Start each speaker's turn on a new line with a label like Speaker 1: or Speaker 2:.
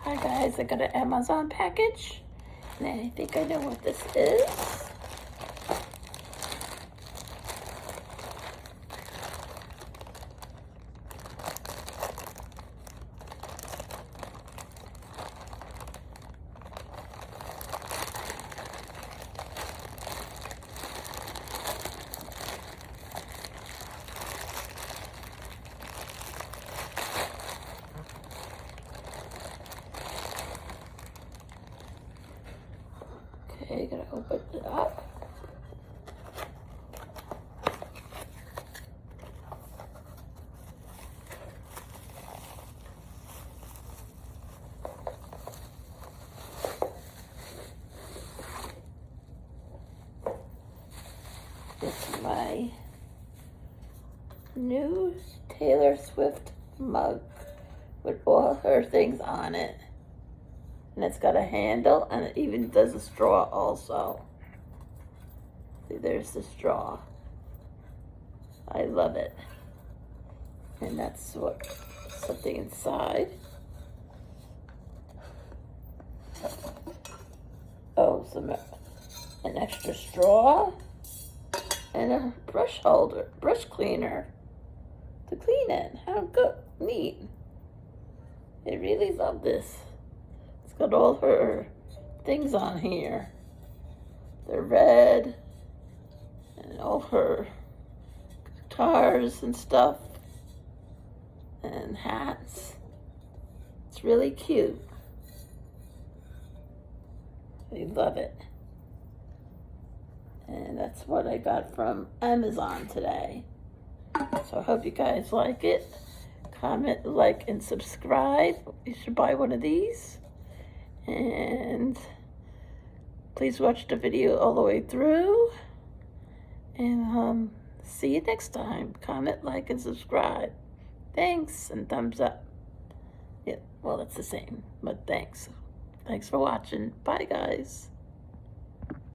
Speaker 1: Hi guys, I got an Amazon package, and I think I know what this is. Okay, gotta open it up. This is my new Taylor Swift mug with all her things on it. And it's got a handle, and it even does a straw also. See, there's the straw. I love it. And that's what something inside. Oh, an extra straw and a brush holder, brush cleaner to clean it. How good, neat. I really love this. It's got all her things on here. They're red and all her guitars and stuff and hats. It's really cute. I love it. And that's what I got from Amazon today. So I hope you guys like it. Comment, like, and subscribe. You should buy one of these. And please watch the video all the way through. And see you next time. Comment, like, and subscribe. Thanks, and thumbs up. Yeah, well, it's the same, but thanks. Thanks for watching. Bye, guys.